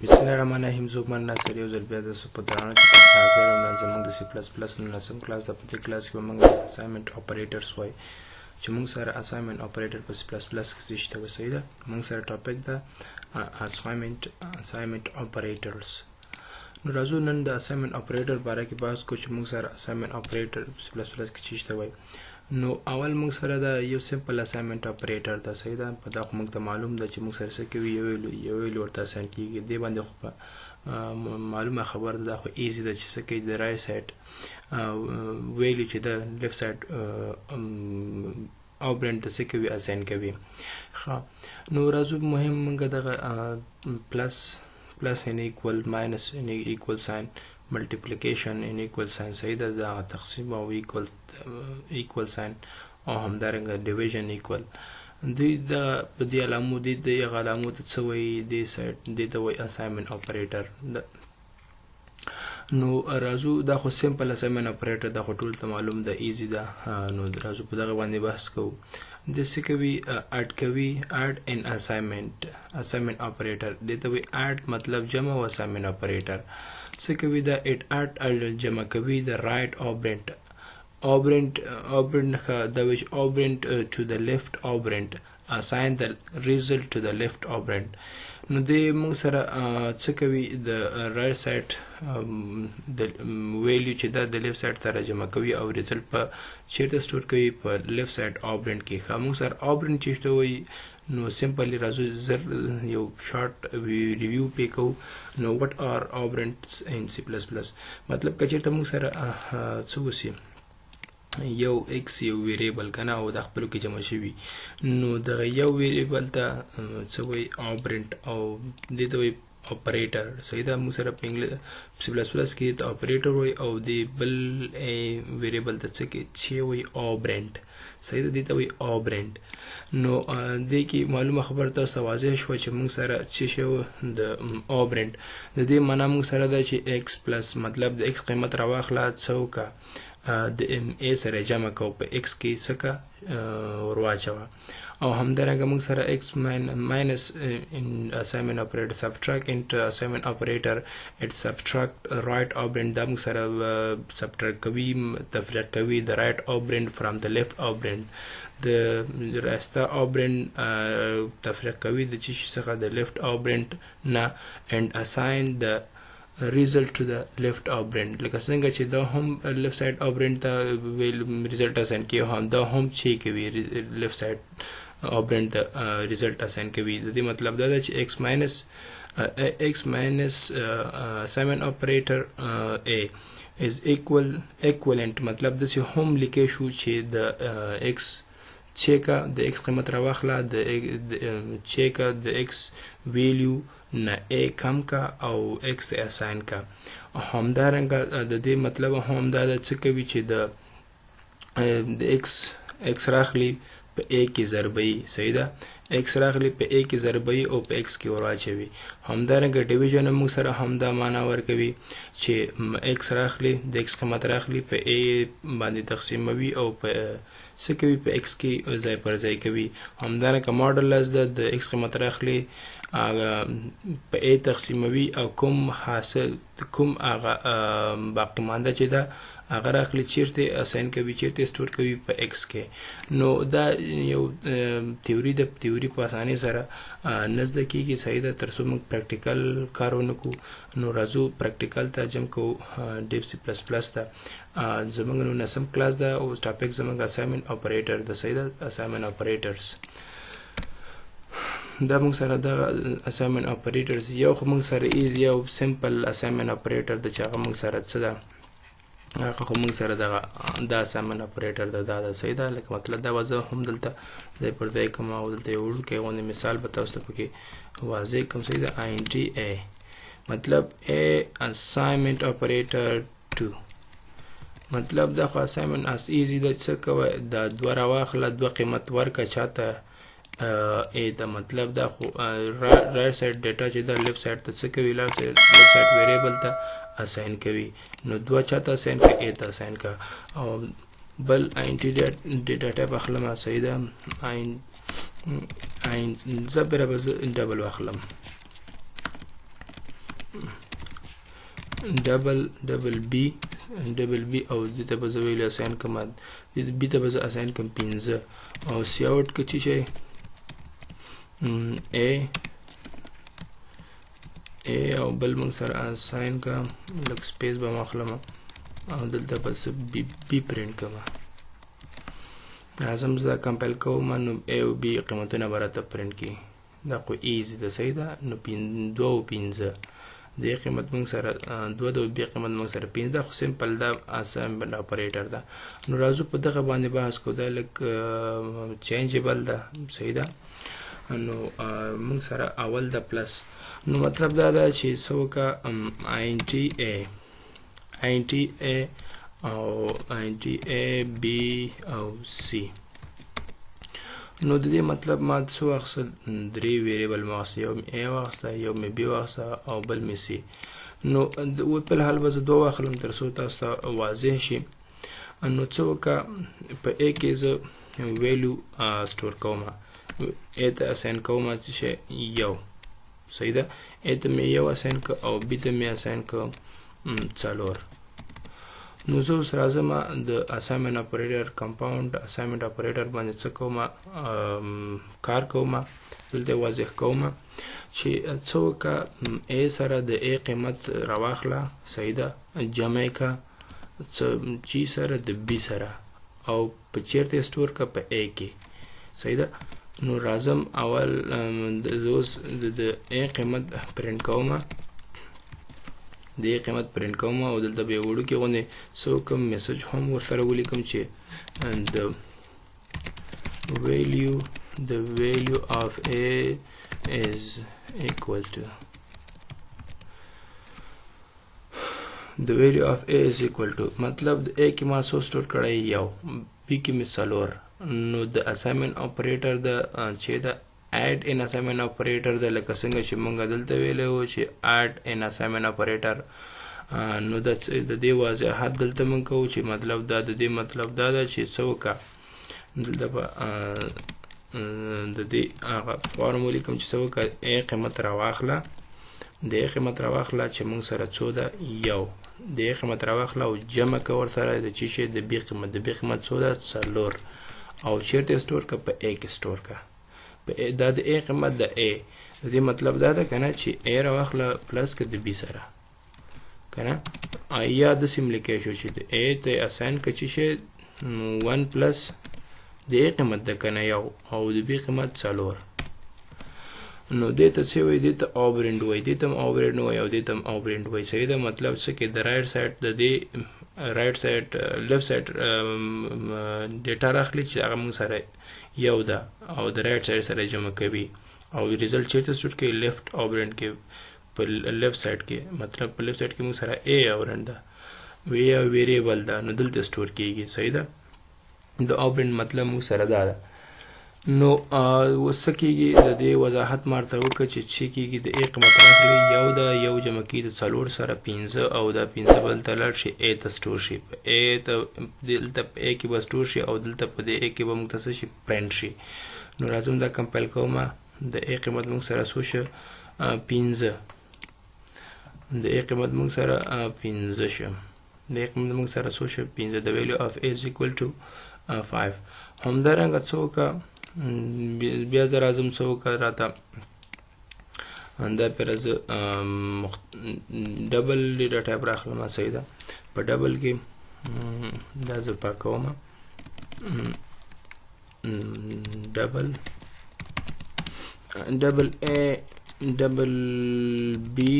بسم الله الرحمن الرحیم. زه من ناصر یو ځل بیا زه په درانه کې حاضر یم. زموږ د C++ نولسم کلاس د په دې کلاس کې به موږ اساینمنټ اپریټرز وایي چې موږ سره اساینمنټ اپریټر په C++ کې شته. صحیح ده. موږ سره ټاپک ده اساینمنټ اپریټرز. نو راځو نن د اساینمنټ اپریټر باره کې بحث کوو چې موږ سره اساینمنټ اپریټر C++ کې شته وایي. نو اول موږ سره دا یو سمپل اساینمنټ اپریټر ده. صحیح ده. په دا خو موږ ته معلوم ده چې موږ سره څه کوي، یو ویلو ورته اساین کیږي. دې باندې خو معلومه خبر ده، خو ایزي ده چې څه کوي. د رایټ سایډ ویلو چې د لیفت سایډ اوبرنټ ته څه کوي، اساین کوي. ښه، نو راځو مهم موږ دغه پلس ان ایکول، ماینس ان ایکول ساین، multiplication in equal sign. صحیح ده. دا تقسیم او equal sign او همدارنګه division equal. دوی د په دې علامو د علامو ته څه وایي، دې سایډ دې ته وایي اساینمنټ اپریټر. نو راځو دا خو سمپل اساینمنټ اپریټر دا خو ټول ته معلوم ده، ایزي ده. نو راځو په دغه باندې بحث کوو. د څه کوي، اډ کوي. اډ ان اساینمنټ اپریټر دې ته وایي اډ مطلب جمع او اساینمنټ اپریټر څه کوي. دا اټ جمع کوي د رائټ اوبرنټ دا which operand to the left operand assign the result to the left operand. نو دې موږ سره څه کوي، د رائټ سایډ د ویلیو چې دا د لیفت سایډ سره جمع کوي او ریزلټ په چیرته سٹور کوي، په لیفت سایډ اوبرنټ کې. ښه، موږ سره اوبرنټ چې ته وایي. نو سمپلی راځو زر یو شارټ ریویو پې کوو. نو وټ آر اوبرنټس ان C++. مطلب که چېرته موږ سره څه وسي، یو ایکس یو ویریبل کنه او د خپلو کې جمع شوي، نو دغه یو ویریبل ته څه وایي، اوبرنټ، او دې ته وایي اپریټر. صحیح ده. موږ سره په C++ کې د اپریټر وایي او د بل ویریبل ته څه کې چې وایي اوبرنټ. صحیح ده. دې ته وایي اوبرنټ. نو دې کې معلومه خبره تاسو واضح شوه چې موږ سره څه شی د اوبرنټ. د دې معنا موږ سره ده چې ایکس پلس مطلب د ایکس قیمت راواخله، څه وکړه، د ا سره جمع کو، په ایکس کې څه کا ورواچوه. او همدارنګه موږ سره ایکس ماینس ان اساینمنټ اپریټر سبټراکټ انټ اساینمنٹ اپریټر اټ سبټراکټ رائټ اوبرنټ. دا موږ سره سبټراکټ کوي، تفریق کوي د رائټ اوبرنټ فرام د لیفت اوبرنټ. د راسته اوبرنټ تفریق کوي د چی څخه د لیفت اوبرنټ نه، and assign the result to the left operand. لکه څنګه چې دا هم لیفت سایډ اوبرنټ ته ویل ریزلټ اساین کوي، هم دا هم چې کوي لیفت سایډ اوبرنټ ته ریزلټ اساین کوي. د دې مطلب دا ده چې x minus اساینمنټ اپریټر a is equivalent. مطلب د څه هم لیکي شو چې د x چیکا د x قیمت راواخله، د چیکا د x ویلیو نه a کم کا او x ته اساین کا. همدارنګه د دې مطلب هم دا څه کوي چې د x راخلی په a کې ضربي. صحیح ده. x راخلی په a کې ضربي او په x کې ورواچوي. همدارنګه ډیویژن موږ سره هم دا معنا ورکوي چې x راخلی د x قیمت راخلی په a باندې تقسیموي او په څه کوي، په x کې ځای پر ځای کوي. همدارنګه ماډلس د x قیمت راخلی په a تقسیموي او کوم حاصل کوم هغه باقی مانده چې ده هغه راخلی چیرته اساین کوي، چیرته سٹور کوي، په x کې. نو دا یو تیوري د تیوري په اسانۍ سره نزد کېږي. صحیح ده. تر څو موږ پریکټیکل کارونه کوو. نو راځو پریکټیکل ته جم کوو ډیپ C++ ته. زموږ نو نسم کلاس ده او ټاپک زموږ اساینمنټ اپریټر ده. صحیح ده. اساینمنټ اپریټرز دا موږ سره د اساینمنټ اپریټرز یو خو موږ سره ایزي او سمپل اساینمنټ اپریټر د چې هغه موږ سره څه ده، هغه خو موږ سره دا اساینمنټ اپریټر ده. دا صحیح ده. لکه مطلب دا وضع هم دلته ځای پر ځای کوم او دلته یو وړوکی غوندې مثال به تاسو ته پکې واضح کوم. صحیح ده. int a مطلب a assignment operator 2 مطلب دا خو اساینمنټ اس ایزي ده. څه کوه، دا دوه راواخله، دوه قیمت ورکه چاته a ته. مطلب دا خو رائټ سایډ ډیټا چې دا لیفت سایډ ته څه کوي، لیفت سایډ ویریبل ته اساین کوي. نو دوه چاته اساین کا، a ته اساین کا. او بل int ډیټا ټایپ اخلم. صحیح ده. زه بیا به ډبل واخلم. ډبل بی او دې ته به زه ویلو اساین کوم دې بی ته به زه اساین کوم 15 او سی آوټ کې چې شي ا او بل موږ سره اساین کوم لک سپیس به مخلم او دلته بس بی پرینټ کوم لازم زه کمپایل کوم نو ا او بی قیمتونه برته پرینټ کی دا خو ایزی ده صحیح ده نو 2 او 15 د قیمت موږ سره 2 د بی قیمت موږ سره 15 دا خو سمپل دا اسامبل اپریټر ده نو راځو په دغه باندې بحث کوو دا لک چینجبل ده صحیح ده نو موږ سره اول د پلس نو مطلب دا ده چې سوکا انټي ا او انټي ا بی او سی نو د دې مطلب ما څو اخصل درې ویریبل ماخصه یو ا واخصه یو م بی واخصه او بل م سی نو په حال به زه دوه واخلم تر څو تاسو ته واضح شي نو څوکا په ا کې زه ویلیو سٹور کوم ا ته اساین کوم چې یو صحیح ده ا ته مې یو اساین کو او بی ته مې اساین کو څلور نو زه اوس راځم د اساینمنت اپریټر کمپاوند اساینمنت اپریټر باندې څه کوم کار کوم دلته واضح کوم چې څوکا ا سره د ا قیمت راواخله صحیح ده جمع کا چې سره د بی سره او په چیرته سٹور کا په ا کې صحیح ده نو راځم اول د ا قیمت پرینټ کوم د قیمت پرینټ کوم او دلته به وړو کې غونې سو کوم میسج هم ورسره ولیکم چې the value of a is equal to مطلب د a کې ما سو سٹور کړی یو b کې مثالور نو د اساینمنت اپریټر د چې د add in assignment operator د لکه څنګه چې مونږ دلته ویلو چې add in assignment operator نو د دې وضاحت دلته مونږ کوو چې مطلب دا د دې مطلب دا ده چې څوکا دلته د دې هغه فارمولې کوم چې څوکا ا قیمت راواخله د قیمت راواخله چې مونږ سره څو ده یو د قیمت راواخله او جمع کول سره د چې شي د بی قیمت څو ده څلور او چیرته سٹور کا په ا کې سٹور کا دا د ا قیمت د ا د دې مطلب دا ده کنه چې ا راوخله پلس کې د بی سره کنه یا د سیم لیکې شو چې د ا ته اساین کچې شي 1 پلس د ا قیمت د کنه یو او د بی قیمت څلور نو دې ته څه وایي دې ته اوبرند وایي دې ته اوبرند وایي او دې ته اوبرند وایي صحیح ده مطلب څه کې د رائټ سایډ د دې رائټ سایډ لیفت سایډ ډیټا راخلي چې هغه موږ سره یو ده او د رائټ سایډ سره جمع کوي او ریزلټ چیرته سټور کې لیفت اوبرند کې په لیفت سایډ کې مطلب په لیفت سایډ کې موږ سره ا اوبرند ده ویریبل ده نو دلته سټور کیږي صحیح ده د اوبرند مطلب موږ سره ده نو وسکیږي د دې وضاحت مارته وکړه چې کیږي د ا قیمت راخلي یو ده یو جمع کیږي څلور سره 15 او دا 15 بل تلل شي ا ته سټور شي ا ته دلته ا کې به سټور شي او دلته په دې ا کې به موږ تاسو شي پرینټ شي نو راځم دا کمپایل کوم د ا قیمت موږ سره سو شه 15 د ا قیمت موږ سره 15 شه د ا قیمت موږ سره سو شه 15 د value of a is equal to 5 همدارنګه څوکا بیا زه راځم څوکا راته دا پر از ډبل ډیټا ټایپ راخلم صحیح ده په ډبل کې دا زه پاکوم ډبل ا ډبل بی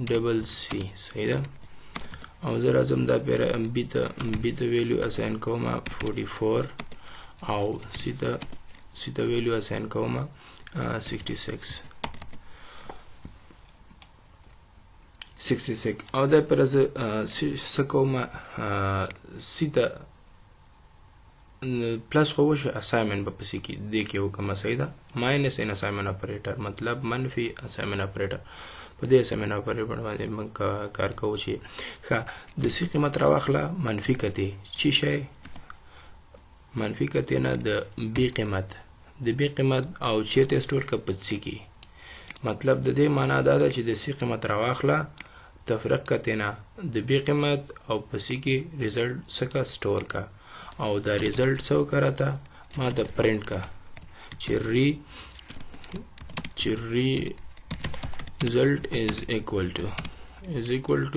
ډبل سی صحیح ده او زه راځم دا پر بی ته ویلیو اساین کوم 44 او سی ته ویلیو اساین کوم 66 او دا پر از سکوم سی ته پلس خو وشه اساینمنت په پسې کې د کې وکم صحیح ده ماینس ان اساینمنت اپریټر مطلب منفي اساینمنت اپریټر په دې اساینمنت اپریټر باندې موږ کار کوو چې ښه د سی قیمت راواخله منفي کته چې شي منفي کته نه د بی قیمت او چیرته سٹور کا پڅی کی مطلب د دې معنا دا ده چې د سی قیمت راواخله تفرق کتینا د بی قیمت او پسی کې ریزلټ څخه سٹور کا او دا ریزلټ څو کراته ما د پرینټ کا چې result is equal to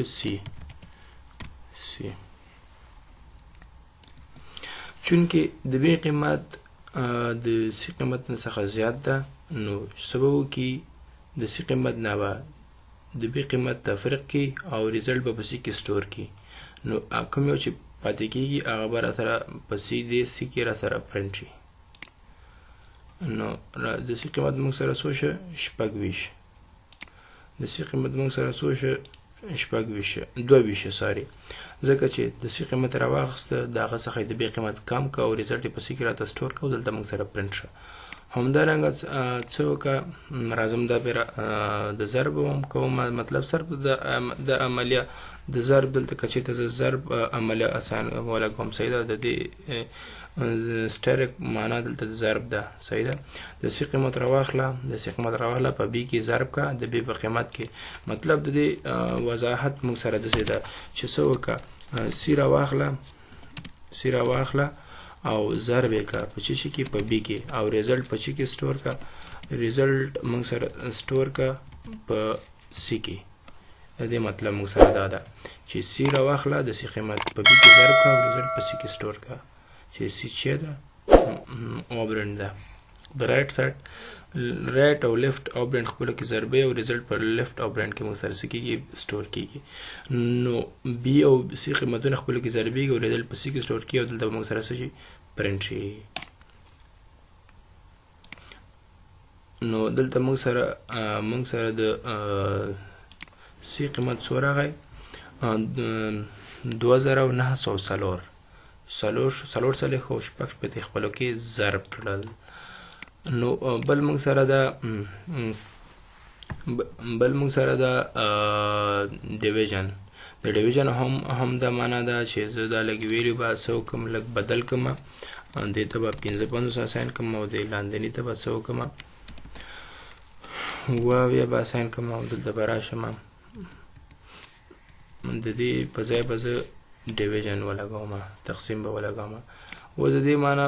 C چونکه د بی قیمت د سی قیمت څخه زیات ده نو سبب کی د سی قیمت نه به د بی قیمت تفریق کی او ریزلټ به پسی کې سٹور کی نو کوم یو چې پاتې کیږي هغه به را سره پسی د سی کې را سره پرنټ شي نو د سی قیمت موږ سره څو شه شپږ ویش د سی قیمت موږ سره څو شه شپږ ویش دوه ویش ساري ځکه چې د سی قیمت راواخسته دغه څخه د بی قیمت کم کا او ریزلټ په سی کې راته سٹور کو دلته موږ سره پرنټ شه همدارنګه څه وکړه راځم دا بیا د ضرب هم کوم مطلب صرف د عملیه د ضرب دلته که چېرته زه ضرب عملیه اسان ولګوم صحیح ده د دې سټریک معنا دلته د ضرب ده صحیح ده د سی قیمت راواخله په بی کې ضرب کا د بی په قیمت کې مطلب د دې وضاحت موږ سره داسې ده چې څه وکړه سی راواخله او ضرب کا په چی کې په بی کې او ریزلټ په چی کې سٹور کا ریزلټ موږ سره سٹور کا په سی کې دې مطلب موږ سره دا ده چې سی راواخله د سی قیمت په بی کې ضرب کا او ریزلټ په سی کې سٹور کا چې سی چې ده اوبرند ده د رائټ سایډ رائټ او لیفت اوبرند خپل کې ضربه او ریزلټ پر لیفت اوبرند کې موږ سره سکیږي سٹور کیږي نو بی او سی قیمتونه خپل کې ضربه او ریزلټ په سی کې سٹور کیږي او دلته موږ سره شي پرنټ شي نو دلته موږ سره د سی قیمت څو راغی 2904 څلور سلې خو شپږ په خپلو کې ضرب کړل نو بل موږ سره د ډیویژن د ډیویژن هم د معنا ده چې زه دا لږ ویلیو به څه وکړم لږ بدل کړم دې ته به 55 اساین کړم او د لاندني ته به څه وکړم اووه به اساین کړم او دلته به راشم د دې په ځای به زه ډیویژن ولګوم تقسیم به ولګوم اوس د دې معنا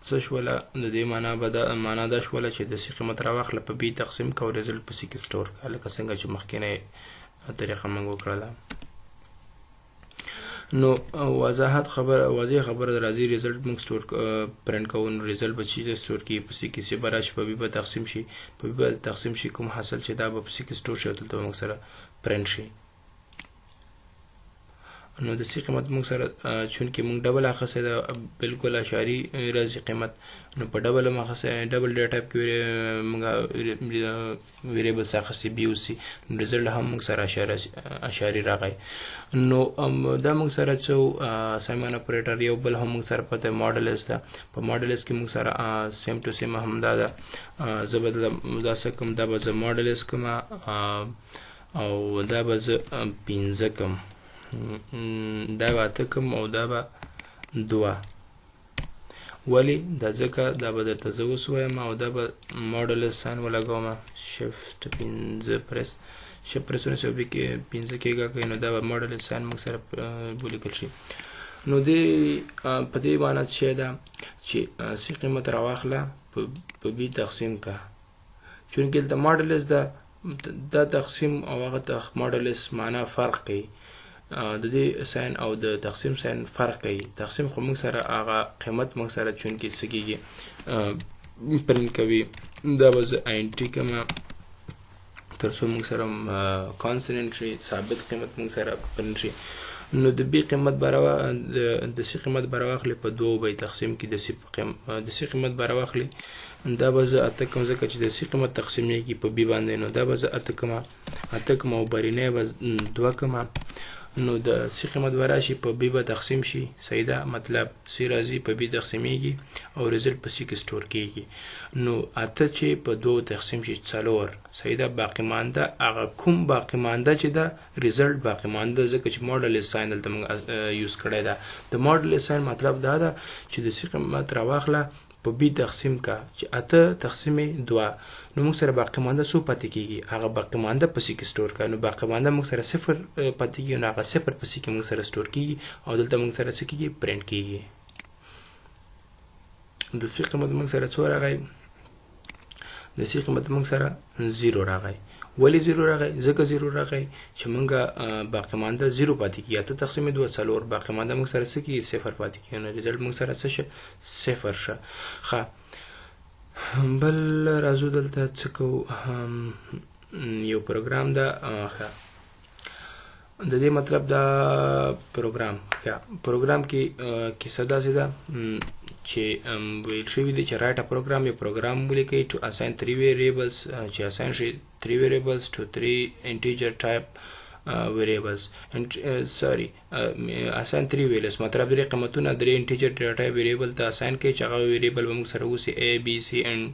څه شوله د دې معنا دا شوله چې د سی قیمت راواخله په بی تقسیم کا او ریزلټ په سی کې سٹور کا لکه څنګه چې مخکینه طریقه موږ وکړله نو واضح خبره راځي ریزلټ موږ سٹور پرنټ کوو نو ریزلټ به چې سٹور کی په سی کې سی براش په بی تقسیم شي کوم حاصل چې دا په سی کې سٹور شي دلته موږ سره پرنټ شي نو د سی قیمت موږ سره چونکې موږ ډبل اخیستی ده بالکل اشاري راځي قیمت نو په ډبل هم اخیستی ډبل ډیټا ټایپ کې موږ ویریبلس اخیستی بي او سی ریزلټ هم موږ سره اشاري راغی نو دا موږ سره څو سایمن اپریټر یو بل هم موږ سره پته ماډلس ده په ماډلس کې موږ سره سیم ټو سیم هم دا ده زه به دا څه کوم دا به زه ماډلس کوم او دا به زه 15 کوم دا به 8 کوم او دا به 2 ولی دا ځکه دا به درته زه اوس وایم او دا به ماډلس ساین ولګوم شفټ 15 پرس شفټ پرسونه چې 15 کېږه کوي نو دا به ماډلس ساین موږ سره ولیکل شي نو دې په دې معنی چې دا چې سی قیمت راواخله په بي تقسیم کا چونکې د ماډلس دا تقسیم او هغه ماډلس معنی فرق کوي د دې ساين او د تقسیم ساين فرق کوي تقسیم خو موږ سره هغه قیمت موږ سره چونکې سکیږي پرنټ کوي دا به زه انټي کما تر څو موږ سره کانسټنټ شي ثابت قیمت موږ سره پرنټ شي نو د بي قیمت د سی قیمت براواخلي په 2 به تقسیم کې د سی قیمت براواخلي دا به زه 8 کوم ځکه چې د سی قیمت تقسیمېږي په بي باندې نو دا به زه 8 کوم او برینه به 2 کوم نو د سی قیمت وراشي په بي به تقسیم شي صحیح ده مطلب سی راځي په بي تقسیمېږي او ریزلټ په سی کې سٹور کیږي نو 8 چې په 2 تقسیم شي 4 صحیح ده باقی مانده هغه کوم باقی مانده چې ده ریزلټ باقی مانده ځکه چې ماډل ساين دلته موږ یوز کړی ده د ماډل ساين مطلب دا ده چې د سی قیمت راواخله په بي تقسیم کا چې 8 تقسیم 2 نو موږ سره باقی مانده څو پاتې کیږي هغه باقی مانده په سی کې سٹور کا نو باقی مانده موږ سره 0 پاتې کیږي نو هغه 0 په سی کې موږ سره سٹور کیږي او دلته موږ سره څه کیږي پرینټ کیږي د سی قیمت موږ سره څو راغی د سی قیمت موږ سره 0 راغی ولی 0 راغی ځکه 0 راغی چې موږ باقی مانده 0 پاتې کیږي 8 تقسیم 2 څلور باقی مانده موږ سره څه کیږي 0 پاتې کیږي نو رزلټ موږ سره څه شه 0 شه ښه بل راځو دلته څه کوو یو پروګرام دا ښه د دې مطلب دا پروګرام کې کیسه داسې ده چې ویل شوي دي چې write a program یو پروګرام ولیکئ to assign 3 variables چې assign شي 3 variables to 3 integer type variables and assign 3 values مطلب درې قیمتونه درې integer type variable ته assign کوي چې هغه variable به موږ سره اوسي a b c and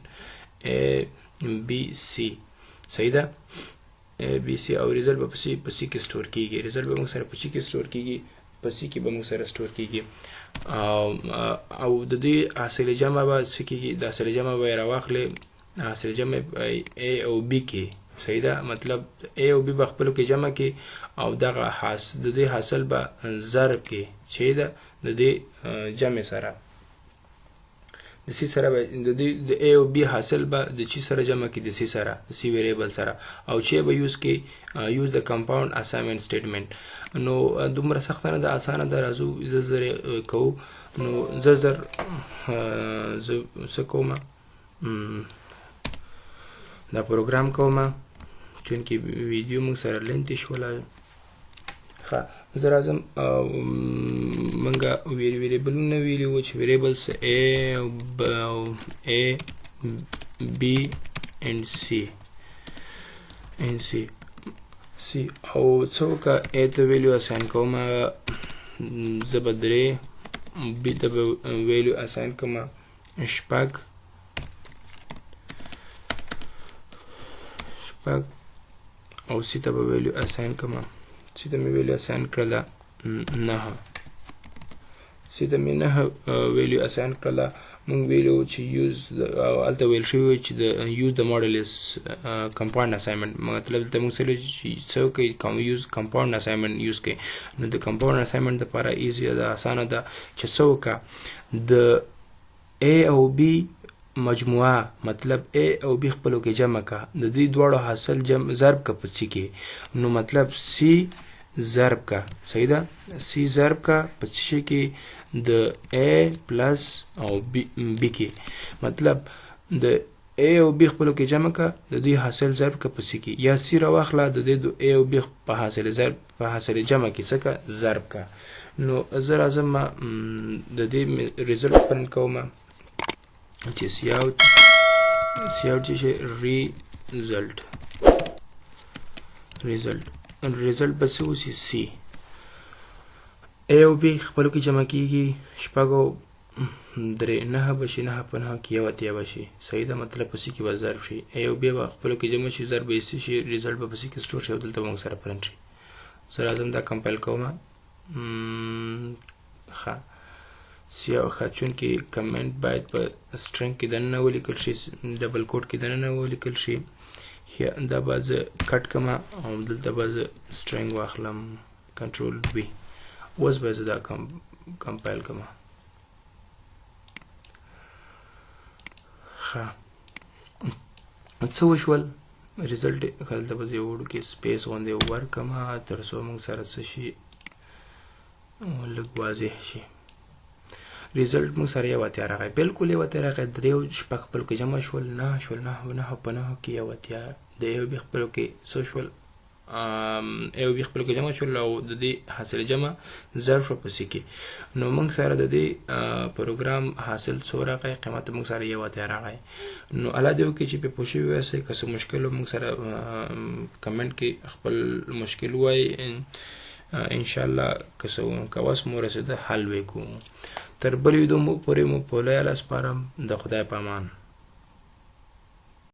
a b c صحیح ده a b c او result به په c کې سٹور کیږي result به موږ سره په c کې سٹور کیږي په c کې به موږ سره سٹور کیږي او د دې حاصل جمع به څه کیږي د حاصل جمع به راواخلې حاصل جمع a او b کې صحیح ده مطلب a او b به خپلو کې جمع کې او دغه د دې حاصل به ضرب کې چې ده د دې جمع سره د سی سره د a او b حاصل به د چی سره جمع کې د سی سره د سی ویریبل سره او چې به یوز کې یوز د کمپاوند اساینمنت سټیټمنټ نو دومره سخت نه ده اسانه ده راځو زر کو نو زر کوم دا پروګرام کوم چونکی ویډیو موږ سره لنت شولا ښه زه راځم منګه ویریبلونه ویلو چې ویریبلز a b and c او څوک a ته ویلیو اساین کوم زه به 3 b ته ویلیو اساین کوم شپږ او c ته به ویلیو اساین کوم چې د مې ویلیو اساین کړله 9 چې د مې 9 ویلیو اساین کړله مونږ ویلو چې یوز الته ویل شوی چې د یوز د ماډل از کمپاوند اساینمنت مطلب ته مونږ سره چې څوک کوم یوز کمپاوند اساینمنت یوز کوي نو د کمپاوند اساینمنت لپاره ایزی ده اسانه ده چې څوک د a او b مجموعه مطلب a او b خپلو کې جمع کا د دې دواړو حاصل جمع ضرب کا په c کې نو مطلب c ضرب کا صحیح ده c ضرب کا په c کې د a پلس او b کې مطلب د a او b خپلو کې جمع کا د دې حاصل ضرب کا په c کې یا c راواخله د دې a او b په حاصل ضرب په حاصل جمع کې څه کا ضرب کا نو زه راځم د دې ریزلټ پرنټ کوم چې سیاوت چې ریزلټ به څه اوسي سی a او b خپلو کې جمع کیږي شپږو 9 بشي 9 په 9 کې 1 بشي صحیح ده مطلب په سی کې به ضرب شي a او b به خپلو کې جمع شي ضرب به سی شي ریزلټ به په سی کې سٹور شي دلته موږ سره پرنټ شي زه راځم دا کمپایل کوم ښه چون کې کمنټ باید په سټرینګ کې دننه ولیکل شي ډبل کوټ کې دننه ولیکل شي دا باز کټ کما او دلته باز سټرینګ واخلم کنټرول وی اوس باز دا کمپایل کما ښه څه وشول ریزلټ خلته باز یو وړو کې سپیس باندې ورکما تر څو موږ سره څه شي لږ واضح شي ریزلټ موږ سره یو اتیا راغی بالکل یو اتیا راغی درې شپږ خپلو کې جمع شول 9 په 9 کې یو اتیا د یو بي خپلو کې څه شول یو بي خپلو کې جمع شول او د دې حاصل جمع ضرب شو په سی کې نو موږ سره د دې پروګرام حاصل څو راغی قیمت موږ سره یو اتیا راغی نو الله دې وکړي چې په پوښي واسه که څه مشکل موږ سره کمنټ کې خپل مشکل وای ان شاء الله که څه کوس مو رسیده حل وکړو تر بل ویډیو مو پورې مو په لایل اسپارم د خدای په امان